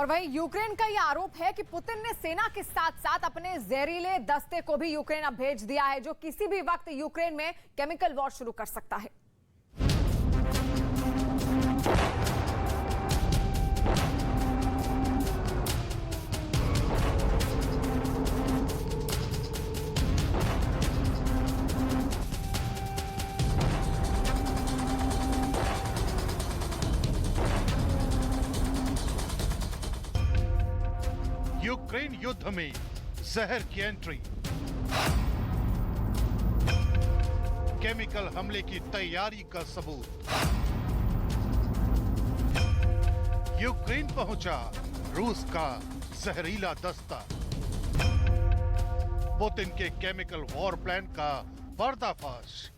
और वहीं यूक्रेन का यह आरोप है कि पुतिन ने सेना के साथ साथ अपने जहरीले दस्ते को भी यूक्रेन अब भेज दिया है, जो किसी भी वक्त यूक्रेन में केमिकल वॉर शुरू कर सकता है। यूक्रेन युद्ध में जहर की एंट्री, केमिकल हमले की तैयारी का सबूत। यूक्रेन पहुंचा रूस का जहरीला दस्ता, पुतिन के केमिकल वॉर प्लान का पर्दाफाश।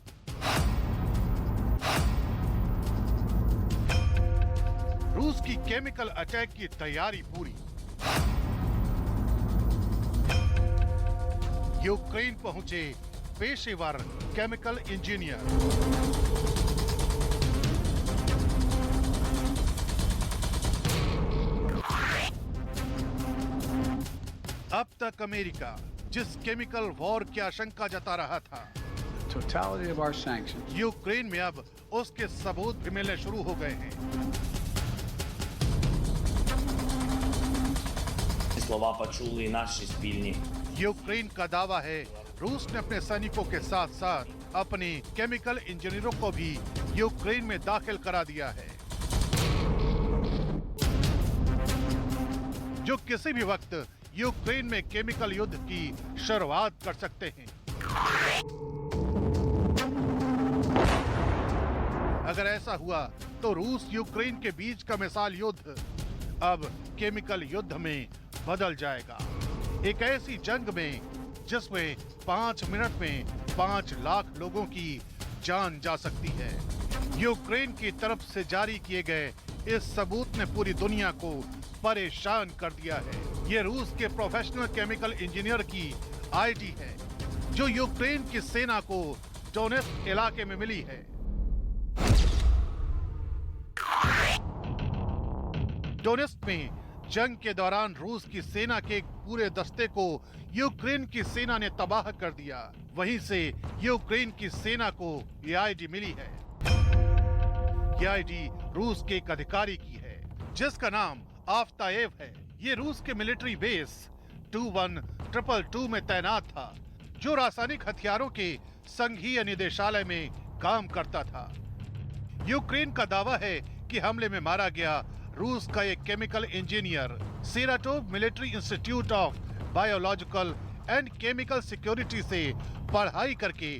रूस की केमिकल अटैक की तैयारी पूरी। यूक्रेन पहुंचे पेशेवर केमिकल इंजीनियर। अब तक अमेरिका जिस केमिकल वॉर की आशंका जता रहा था, यूक्रेन में अब उसके सबूत भी मिलने शुरू हो गए हैं। Слова почули наші спільні. यूक्रेन का दावा है रूस ने अपने सैनिकों के साथ साथ अपने केमिकल इंजीनियरों को भी यूक्रेन में दाखिल करा दिया है, जो किसी भी वक्त यूक्रेन में केमिकल युद्ध की शुरुआत कर सकते हैं। अगर ऐसा हुआ तो रूस यूक्रेन के बीच का मिसाल युद्ध अब केमिकल युद्ध में बदल जाएगा। एक ऐसी जंग में जिसमें 5 मिनट में 5 लाख लोगों की जान जा सकती है। यूक्रेन की तरफ से जारी किए गए इस सबूत ने पूरी दुनिया को परेशान कर दिया है। ये रूस के प्रोफेशनल केमिकल इंजीनियर की आईडी है, जो यूक्रेन की सेना को डोनेट्स्क इलाके में मिली है। डोनेट्स्क में जंग के दौरान रूस की सेना के एक पूरे दस्ते को यूक्रेन की सेना ने तबाह कर दिया। वहीं से यूक्रेन की सेना को ये आईडी मिली है। ये आईडी रूस के एक अधिकारी की है, जिसका नाम आफ्तायेव है। ये रूस के मिलिट्री बेस 21222 में तैनात था, जो रासायनिक हथियारों के संघीय निदेशालय में काम करता था। यूक्रेन का दावा है कि हमले में मारा गया रूस का एक chemical engineer Saratov military institute of biological and chemical security से पढ़ाई करके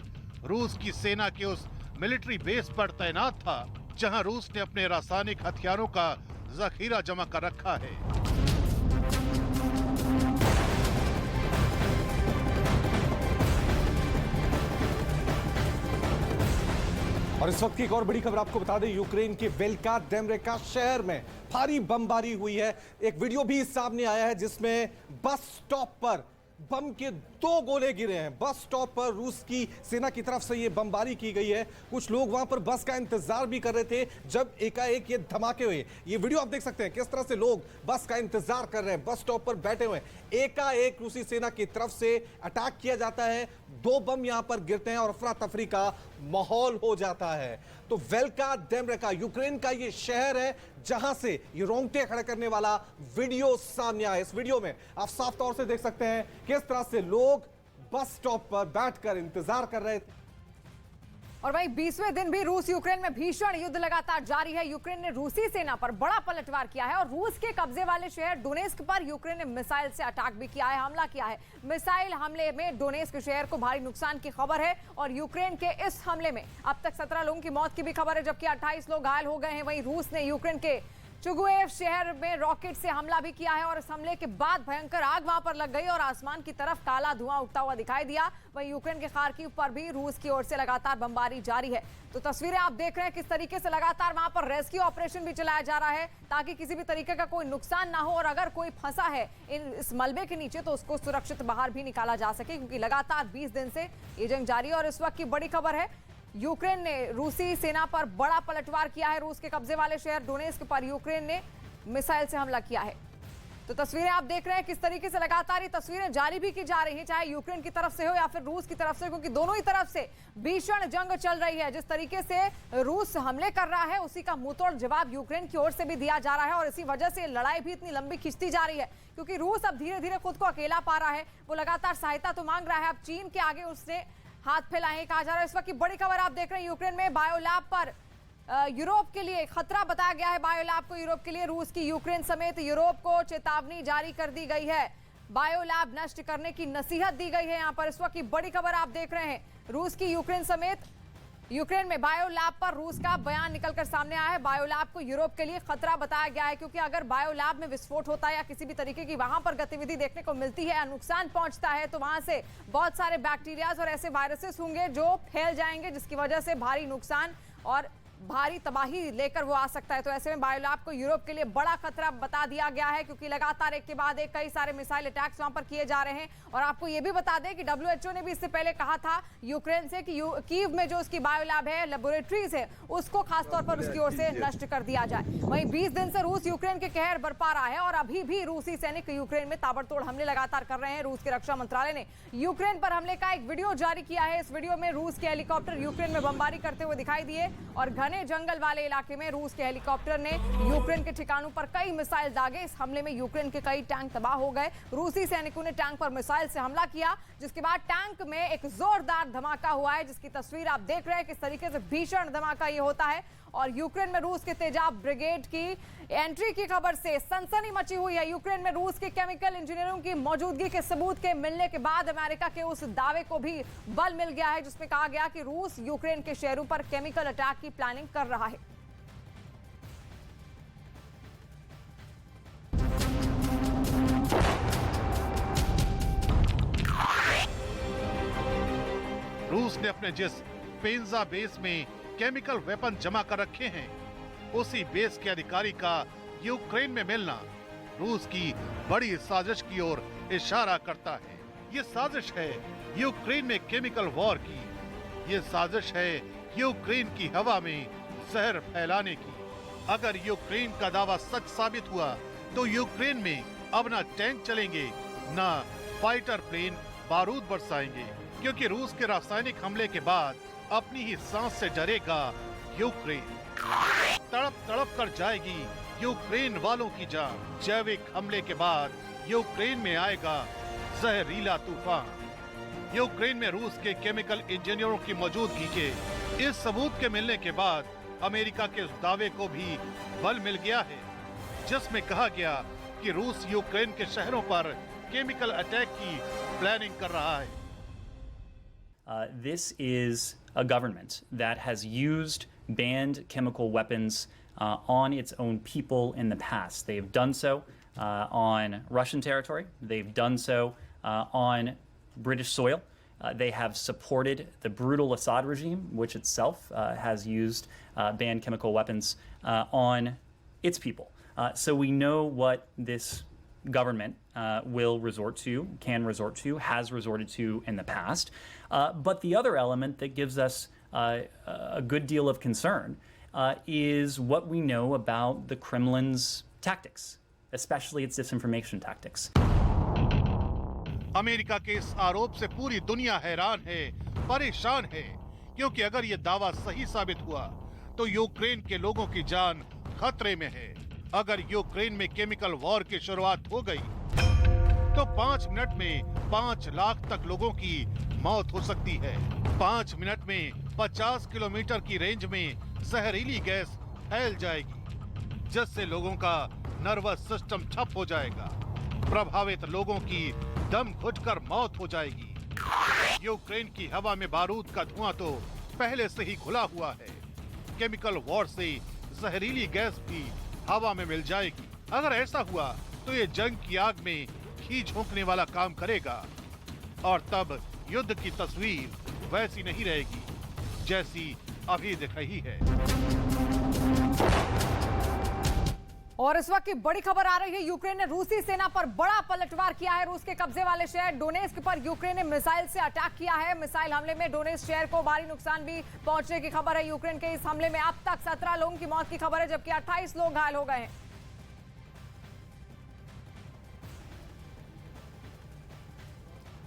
रूस की सेना के उस मिलिट्री बेस पर तैनात था, जहां रूस ने अपने रासायनिक हथियारों का जखीरा जमा कर रखा है। और इस वक्त की एक और बड़ी खबर आपको बता दें, यूक्रेन के वेल्का डेमरेका शहर में भारी बमबारी हुई है। एक वीडियो भी सामने आया है जिसमें बस स्टॉप पर बम के 2 गोले गिरे हैं। बस स्टॉप पर रूस की सेना की तरफ से ये बमबारी की गई है। कुछ लोग वहां पर बस का इंतजार भी कर रहे थे जब एकाएक ये धमाके हुए। ये वीडियो आप देख सकते हैं किस तरह से लोग बस का इंतजार कर रहे हैं, बस स्टॉप पर बैठे हुए हैं। एकाएक रूसी सेना की तरफ से अटैक किया जाता है, 2 बम यहां पर गिरते हैं और अफरा तफरी का माहौल हो जाता है। तो वेल्का डेमरेका यूक्रेन का ये शहर है जहां से ये रोंगटे खड़े करने वाला वीडियो सामने आया। इस वीडियो में आप साफ तौर से देख सकते हैं किस तरह से लोग बस स्टॉप पर बैठकर इंतजार कर रहे थे। और वहीं 20वें दिन भी रूस यूक्रेन में भीषण युद्ध लगातार जारी है। यूक्रेन ने रूसी सेना पर बड़ा पलटवार किया है और रूस के कब्जे वाले शहर डोनेस्क पर यूक्रेन ने मिसाइल से अटैक भी किया है, हमला किया है। मिसाइल हमले में डोनेस्क शहर को भारी नुकसान की खबर है और यूक्रेन के इस हमले में अब तक 17 लोगों की मौत की भी खबर है, जबकि 28 लोग घायल हो गए हैं। वहीं रूस ने यूक्रेन के चुगुएव शहर में रॉकेट से हमला भी किया है और इस हमले के बाद भयंकर आग वहां पर लग गई और आसमान की तरफ काला धुआं उठता हुआ दिखाई दिया। वहीं यूक्रेन के खार्किव पर भी रूस की ओर से लगातार बमबारी जारी है। तो तस्वीरें आप देख रहे हैं किस तरीके से लगातार वहां पर रेस्क्यू ऑपरेशन भी चलाया जा रहा है, ताकि किसी भी तरीके का कोई नुकसान ना हो और अगर कोई फंसा है इस मलबे के नीचे तो उसको सुरक्षित बाहर भी निकाला जा सके, क्योंकि लगातार 20 दिन से ये जंग जारी है। और इस वक्त की बड़ी खबर है, यूक्रेन ने रूसी सेना पर बड़ा पलटवार किया है। रूस के कब्जे वाले शहर डोनेस्क पर यूक्रेन ने मिसाइल से हमला किया है। तो तस्वीरें आप देख रहे हैं किस तरीके से लगातार ये तस्वीरें जारी भी की जा रही हैं, चाहे यूक्रेन की तरफ से हो या फिर रूस की तरफ से, क्योंकि दोनों ही तरफ से भीषण जंग चल रही है। जिस तरीके से रूस हमले कर रहा है उसी का मुंहतोड़ जवाब यूक्रेन की ओर से भी दिया जा रहा है और इसी वजह से लड़ाई भी इतनी लंबी खिंचती जा रही है, क्योंकि रूस अब धीरे धीरे खुद को अकेला पा रहा है। वो लगातार सहायता तो मांग रहा है, अब चीन के आगे उसने हाथ फैलाए हैं, कहा जा रहा है। इस वक्त की बड़ी खबर आप देख रहे हैं, यूक्रेन में बायोलैब पर यूरोप के लिए खतरा बताया गया है। बायोलैब को यूरोप के लिए रूस की यूक्रेन समेत यूरोप को चेतावनी जारी कर दी गई है। बायोलैब नष्ट करने की नसीहत दी गई है। यहां पर इस वक्त की बड़ी खबर आप देख रहे हैं, रूस की यूक्रेन समेत यूक्रेन में बायोलैब पर रूस का बयान निकलकर सामने आया है। बायोलैब को यूरोप के लिए खतरा बताया गया है, क्योंकि अगर बायोलैब में विस्फोट होता है या किसी भी तरीके की वहां पर गतिविधि देखने को मिलती है या नुकसान पहुंचता है, तो वहां से बहुत सारे बैक्टीरियाज और ऐसे वायरसेस होंगे जो फैल जाएंगे, जिसकी वजह से भारी नुकसान और भारी तबाही लेकर वो आ सकता है। तो ऐसे में बायोलैब को यूरोप के लिए बड़ा खतरा बता दिया गया है, क्योंकि लगातार एक के बाद एक कई सारे मिसाइल अटैक्स वहां पर किए जा रहे हैं। और आपको ये भी बता दें कि WHO ने भी इससे पहले कहा था यूक्रेन से कि कीव में जो उसकी बायोलैब है, लेबोरेटरीज है, उसको खासतौर पर उसकी ओर से नष्ट कर दिया जाए। वहीं 20 दिन से रूस यूक्रेन के कहर बरपा रहा है और अभी भी रूसी सैनिक यूक्रेन में ताबड़तोड़ हमले लगातार कर रहे हैं। रूस के रक्षा मंत्रालय ने यूक्रेन पर हमले का एक वीडियो जारी किया है। इस वीडियो में रूस के हेलीकॉप्टर यूक्रेन में बमबारी करते हुए दिखाई दिए और घने जंगल वाले इलाके में रूस के हेलीकॉप्टर ने यूक्रेन के ठिकानों पर कई मिसाइल दागे। इस हमले में यूक्रेन के कई टैंक तबाह हो गए। रूसी सैनिकों ने टैंक पर मिसाइल से हमला किया, जिसके बाद टैंक में एक जोरदार धमाका हुआ है, जिसकी तस्वीर आप देख रहे हैं किस तरीके से भीषण धमाका ये होता है। और यूक्रेन में रूस के तेजाब ब्रिगेड की एंट्री की खबर से सनसनी मची हुई है। यूक्रेन में रूस के केमिकल इंजीनियरों की मौजूदगी के सबूत के मिलने के बाद अमेरिका के उस दावे को भी बल मिल गया है, जिसमें कहा गया कि रूस यूक्रेन के शहरों पर केमिकल अटैक की प्लानिंग कर रहा है। रूस ने अपने जिस पेंजा बेस में केमिकल वेपन जमा कर रखे हैं, उसी बेस के अधिकारी का यूक्रेन में मिलना रूस की बड़ी साजिश की ओर इशारा करता है। ये साजिश है यूक्रेन में केमिकल वॉर की। ये साजिश है यूक्रेन की हवा में जहर फैलाने की। अगर यूक्रेन का दावा सच साबित हुआ तो यूक्रेन में अब ना टैंक चलेंगे, ना फाइटर प्लेन बारूद बरसाएंगे, क्योंकि रूस के रासायनिक हमले के बाद अपनी ही सांस से डरेगा यूक्रेन। तड़प तड़प कर जाएगी यूक्रेन वालों की जान। जैविक हमले के बाद यूक्रेन में आएगा जहरीला तूफान। यूक्रेन में रूस के केमिकल इंजीनियरों की मौजूदगी के इस सबूत के मिलने के बाद अमेरिका के उस दावे को भी बल मिल गया है, जिसमें कहा गया कि रूस यूक्रेन के शहरों पर केमिकल अटैक की प्लानिंग कर रहा है। This is a government that has used banned chemical weapons on its own people in the past. They've done so on Russian territory. They've done so on British soil. They have supported the brutal Assad regime, which itself has used banned chemical weapons on its people. So we know what this government will resort to, can resort to, has resorted to in the past. But the other element that gives us a good deal of concern is what we know about the Kremlin's tactics, especially its disinformation tactics. America के इस आरोप से पूरी दुनिया हैरान है, परेशान है, क्योंकि अगर ये दावा सही साबित हुआ तो यूक्रेन के लोगों की जान खतरे में है। अगर यूक्रेन में केमिकल वॉर की शुरुआत हो गई तो 5 मिनट में 5 लाख तक लोगों की मौत हो सकती है। 5 मिनट में 50 किलोमीटर की रेंज में जहरीली गैस फैल जाएगी, जिससे लोगों का नर्वस सिस्टम ठप हो जाएगा। प्रभावित लोगों की दम घुटकर मौत हो जाएगी। यूक्रेन की हवा में बारूद का धुआं तो पहले से ही घुला हुआ है। केमिकल वॉर से जहरीली गैस भी हवा में मिल जाएगी। अगर ऐसा हुआ तो ये जंग की आग में घी झोंकने वाला काम करेगा और तब युद्ध की तस्वीर वैसी नहीं रहेगी जैसी अभी दिख रही है। और इस वक्त की बड़ी खबर आ रही है, यूक्रेन ने रूसी सेना पर बड़ा पलटवार किया है। रूस के कब्जे वाले शहर डोनेस्क पर यूक्रेन ने मिसाइल से अटैक किया है। मिसाइल हमले में डोनेस्क शहर को भारी नुकसान भी पहुंचने की खबर है। यूक्रेन के इस हमले में अब तक 17 लोगों की मौत की खबर है, जबकि 28 लोग घायल हो गए हैं।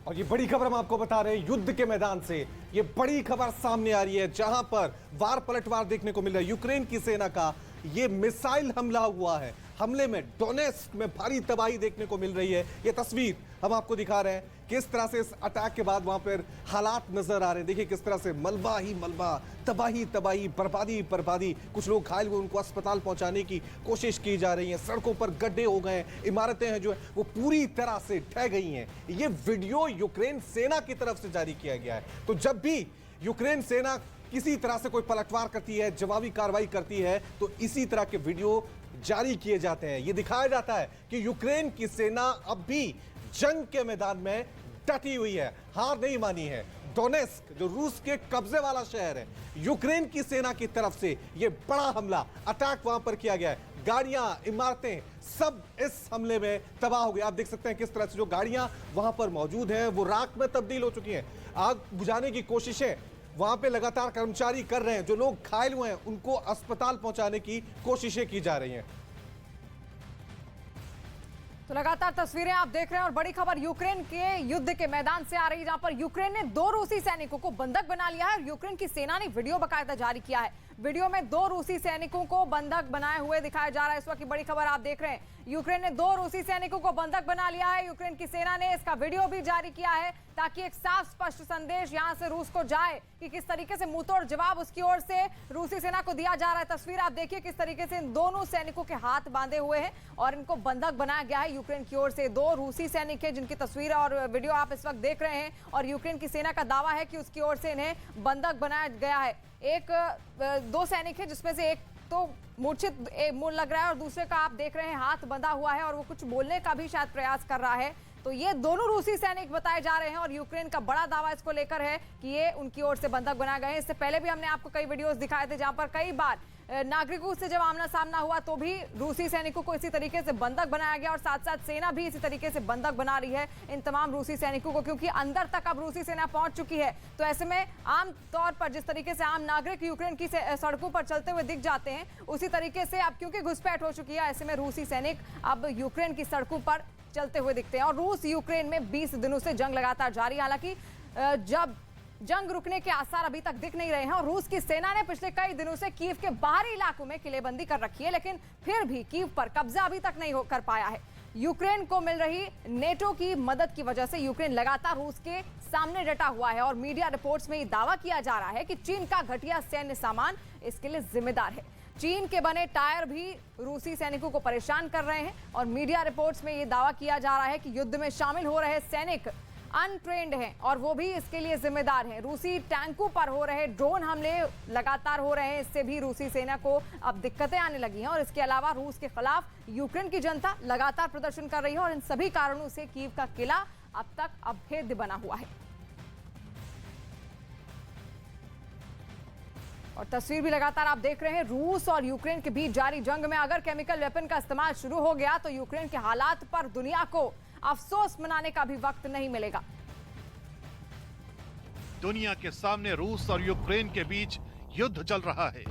और ये बड़ी खबर हम आपको बता रहे हैं युद्ध के मैदान से। ये बड़ी खबर सामने आ रही है जहां पर वार पलटवार देखने को मिल रहा है। यूक्रेन की सेना का ये मिसाइल हमला हुआ है। हमले में डोनेस्क में भारी तबाही देखने को मिल रही है। ये तस्वीर हम आपको दिखा रहे हैं किस तरह से इस अटैक के बाद वहां पर हालात नजर आ रहे हैं। देखिए किस तरह से मलबा ही मलबा, तबाही तबाही, बर्बादी बर्बादी। कुछ लोग घायल हुए, उनको अस्पताल पहुंचाने की कोशिश की जा रही है। सड़कों पर गड्ढे हो गए हैं, इमारतें हैं जो है वो पूरी तरह से ढह गई हैं। ये वीडियो यूक्रेन सेना की तरफ से जारी किया गया है। तो जब भी यूक्रेन सेना किसी तरह से कोई पलटवार करती है, जवाबी कार्रवाई करती है, तो इसी तरह के वीडियो जारी किए जाते हैं। यह दिखाया जाता है कि यूक्रेन की सेना अब भी जंग के मैदान में डटी हुई है, हार नहीं मानी है। डोनेस्क जो रूस के कब्जे वाला शहर है, यूक्रेन की सेना की तरफ से यह बड़ा हमला, अटैक वहां पर किया गया है। गाड़ियां, इमारतें सब इस हमले में तबाह हो गई। आप देख सकते हैं किस तरह से जो गाड़ियां वहां पर मौजूद हैं वो राख में तब्दील हो चुकी हैं। आग बुझाने की कोशिशें वहां पे लगातार कर्मचारी कर रहे हैं। जो लोग घायल हुए हैं उनको अस्पताल पहुंचाने की कोशिशें की जा रही हैं। तो लगातार तस्वीरें आप देख रहे हैं और बड़ी खबर यूक्रेन के युद्ध के मैदान से आ रही है जहां पर यूक्रेन ने 2 रूसी सैनिकों को बंधक बना लिया है और यूक्रेन की सेना ने वीडियो बाकायदा जारी किया है। वीडियो में 2 रूसी सैनिकों को बंधक बनाए हुए दिखाया जा रहा है। इस वक्त की बड़ी खबर आप देख रहे हैं, यूक्रेन ने 2 रूसी सैनिकों को बंधक बना लिया है। यूक्रेन की सेना ने इसका वीडियो भी जारी किया है ताकि एक साफ स्पष्ट संदेश यहां से रूस को जाए कि किस तरीके से मुंहतोड़ जवाब उसकी ओर से रूसी सेना को दिया जा रहा है। तस्वीर आप देखिए किस तरीके से इन दोनों सैनिकों के हाथ बांधे हुए हैं और इनको बंधक बनाया गया है यूक्रेन की ओर से। 2 रूसी सैनिक हैं जिनकी तस्वीर और वीडियो आप इस वक्त देख रहे हैं और यूक्रेन की सेना का दावा है कि उसकी ओर से इन्हें बंधक बनाया गया है। 2 सैनिक हैं जिसमें से एक तो मूर्छित लग रहा है और दूसरे का आप देख रहे हैं हाथ बंधा हुआ है और वो कुछ बोलने का भी शायद प्रयास कर रहा है। तो ये दोनों रूसी सैनिक बताए जा रहे हैं और यूक्रेन का बड़ा दावा इसको लेकर है कि ये उनकी ओर से बंधक बनाए गए हैं। इससे पहले भी हमने आपको कई वीडियोस दिखाए थे जहां पर कई बार नागरिकों से जब आमना सामना हुआ तो भी रूसी सैनिकों को इसी तरीके से बंधक बनाया गया और साथ साथ सेना भी इसी तरीके से बंधक बना रही है इन तमाम रूसी सैनिकों को, क्योंकि अंदर तक अब रूसी सेना पहुंच चुकी है। तो ऐसे में आम तौर पर जिस तरीके से आम नागरिक यूक्रेन की सड़कों पर चलते हुए दिख जाते हैं उसी तरीके से अब क्योंकि घुसपैठ हो चुकी है, ऐसे में रूसी सैनिक अब यूक्रेन की सड़कों पर चलते हुए दिखते हैं। और रूस यूक्रेन में 20 दिनों से जंग लगातार जारी है। हालांकि जब जंग रुकने के आसार अभी तक दिख नहीं रहे हैं और रूस की सेना ने पिछले कई दिनों से कीव के बाहरी इलाकों में किलेबंदी कर रखी है, लेकिन फिर भी कीव पर कब्जा अभी तक नहीं कर पाया है। यूक्रेन को मिल रही नेटो की मदद की वजह से यूक्रेन लगातार रूस के सामने डटा हुआ है और मीडिया रिपोर्ट्स में ये दावा किया जा रहा है कि चीन का घटिया सैन्य सामान इसके लिए जिम्मेदार है। चीन के बने टायर भी रूसी सैनिकों को परेशान कर रहे हैं और मीडिया रिपोर्ट्स में ये दावा किया जा रहा है कि युद्ध में शामिल हो रहे सैनिक अनट्रेन्ड हैं और वो भी इसके लिए जिम्मेदार हैं। रूसी टैंकों पर हो रहे ड्रोन हमले लगातार हो रहे हैं, इससे भी रूसी सेना को अब दिक्कतें आने लगी हैं और इसके अलावा रूस के खिलाफ यूक्रेन की जनता लगातार प्रदर्शन कर रही है और इन सभी कारणों से कीव का किला अब तक अभेद्य बना हुआ है। और तस्वीर भी लगातार आप देख रहे हैं, रूस और यूक्रेन के बीच जारी जंग में अगर केमिकल वेपन का इस्तेमाल शुरू हो गया तो यूक्रेन के हालात पर दुनिया को अफसोस मनाने का भी वक्त नहीं मिलेगा। दुनिया के सामने रूस और यूक्रेन के बीच युद्ध चल रहा है,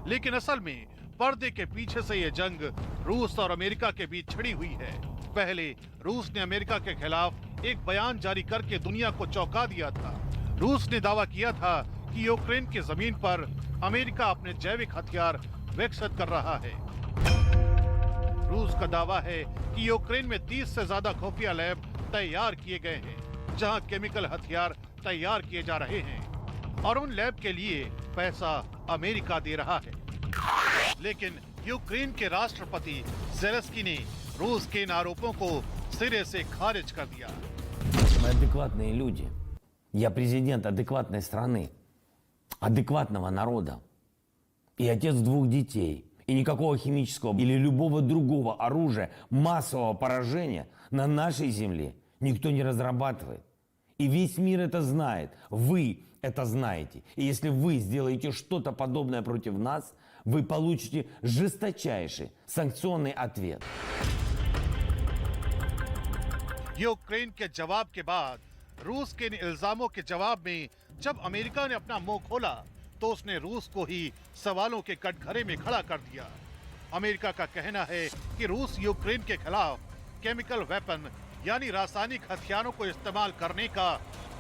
लेकिन असल में पर्दे के पीछे से यह जंग रूस और अमेरिका के बीच छिड़ी हुई है। पहले रूस ने अमेरिका के खिलाफ एक बयान जारी करके दुनिया को चौंका दिया था। रूस ने दावा किया था कि यूक्रेन की जमीन पर अमेरिका अपने जैविक हथियार विकसित कर रहा है। रूस का दावा है कि यूक्रेन में 30 से ज्यादा खुफिया लैब तैयार किए गए हैं जहां केमिकल हथियार तैयार किए जा रहे हैं और उन लैब के लिए पैसा अमेरिका दे रहा है। लेकिन यूक्रेन के राष्ट्रपति ज़ेलेंस्की ने रूस के इन आरोपों को सिरे से खारिज कर दिया। Мы адекватные люди. Я президент адекватной страны, адекватного народа и отец 2 детей. И никакого химического или любого другого оружия массового поражения на нашей земле никто не разрабатывает. И весь мир это знает. Вы это знаете. И если вы сделаете что-то подобное против нас, вы получите жесточайший санкционный ответ. यूक्रेन के जवाब के बाद रूस के इन इल्जामों के जवाब में जब अमेरिका ने अपना मुंह खोला तो उसने रूस को ही सवालों के कटघरे में खड़ा कर दिया। अमेरिका का कहना है कि रूस यूक्रेन के खिलाफ केमिकल वेपन यानी रासायनिक हथियारों को इस्तेमाल करने का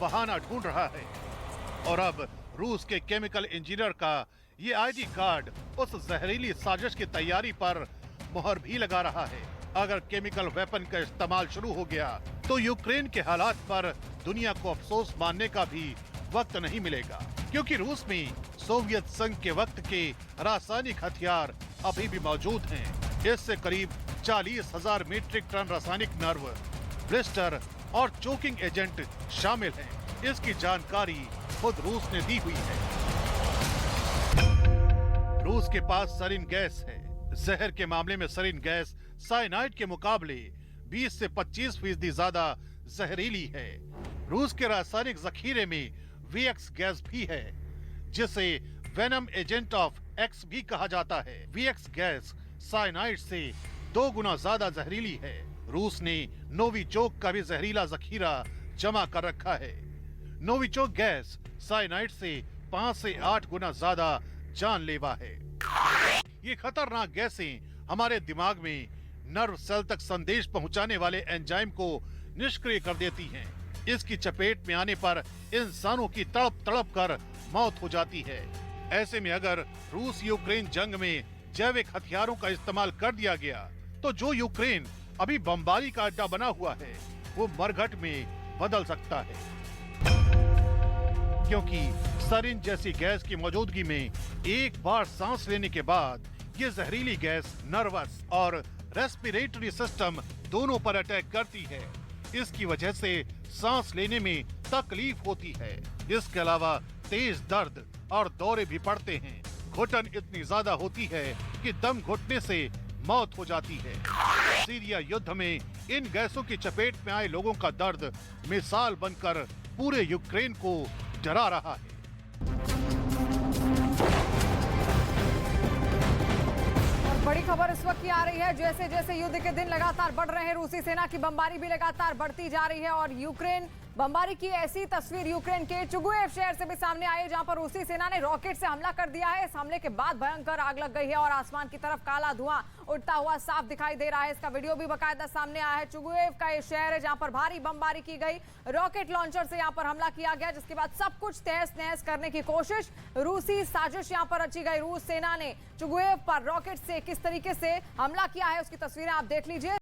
बहाना ढूंढ रहा है। और अब रूस के केमिकल इंजीनियर का ये आईडी कार्ड उस जहरीली साजिश की तैयारी पर मुहर भी लगा रहा है। अगर केमिकल वेपन का इस्तेमाल शुरू हो गया तो यूक्रेन के हालात पर दुनिया को अफसोस मानने का भी वक्त नहीं मिलेगा, क्योंकि रूस में सोवियत संघ के वक्त के रासायनिक हथियार अभी भी मौजूद हैं। इससे करीब 40,000 मीट्रिक टन रासायनिक नर्व, ब्लिस्टर और चोकिंग एजेंट शामिल हैं। इसकी जानकारी खुद रूस ने दी हुई है। रूस के पास सरीन गैस है। जहर के मामले में सरीन गैस साइनाइड के मुकाबले 20 से 25% ज्यादा जहरीली है। रूस के रासायनिक जखीरे में वीएक्स गैस भी है, जिसे वेनम एजेंट ऑफ एक्स भी कहा जाता है। वीएक्स गैस साइनाइड से 2 गुना ज्यादा जहरीली है। रूस ने नोविचोक का भी जहरीला जखीरा जमा कर रखा है। नोविचोक गैस साइनाइड से 5 से 8 गुना ज्यादा जानलेवा है। ये खतरनाक गैसें हमारे दिमाग में नर्व सेल तक संदेश पहुंचाने वाले एंजाइम को निष्क्रिय कर देती हैं। इसकी चपेट में आने पर इंसानों की तड़प तड़प कर मौत हो जाती है। ऐसे में अगर रूस यूक्रेन जंग में जैविक हथियारों का इस्तेमाल कर दिया गया तो जो यूक्रेन अभी बमबारी का अड्डा बना हुआ है वो मरघट में बदल सकता है, क्योंकि सरीन जैसी गैस की मौजूदगी में एक बार सांस लेने के बाद ये जहरीली गैस नर्वस और रेस्पिरेटरी सिस्टम दोनों पर अटैक करती है। इसकी वजह से सांस लेने में तकलीफ होती है। इसके अलावा तेज दर्द और दौरे भी पड़ते हैं। घुटन इतनी ज्यादा होती है कि दम घुटने से मौत हो जाती है। सीरिया युद्ध में इन गैसों की चपेट में आए लोगों का दर्द मिसाल बनकर पूरे यूक्रेन को डरा रहा है। और बड़ी खबर इस वक्त की आ रही है, जैसे जैसे युद्ध के दिन लगातार बढ़ रहे हैं, रूसी सेना की बमबारी भी लगातार बढ़ती जा रही है। और यूक्रेन बमबारी की ऐसी तस्वीर यूक्रेन के चुगुएव शहर से भी सामने आई है, जहां पर रूसी सेना ने रॉकेट से हमला कर दिया है। इस हमले के बाद भयंकर आग लग गई है और आसमान की तरफ काला धुआं उड़ता हुआ साफ दिखाई दे रहा है। इसका वीडियो भी बाकायदा सामने आया है। चुगुएव का ये शहर है जहां पर भारी बमबारी की गई, रॉकेट लॉन्चर से यहां पर हमला किया गया, जिसके बाद सब कुछ तहस नहस करने की कोशिश, रूसी साजिश यहां पर रची गई। रूस सेना ने चुगुएव पर रॉकेट से किस तरीके से हमला किया है उसकी तस्वीरें आप देख लीजिए।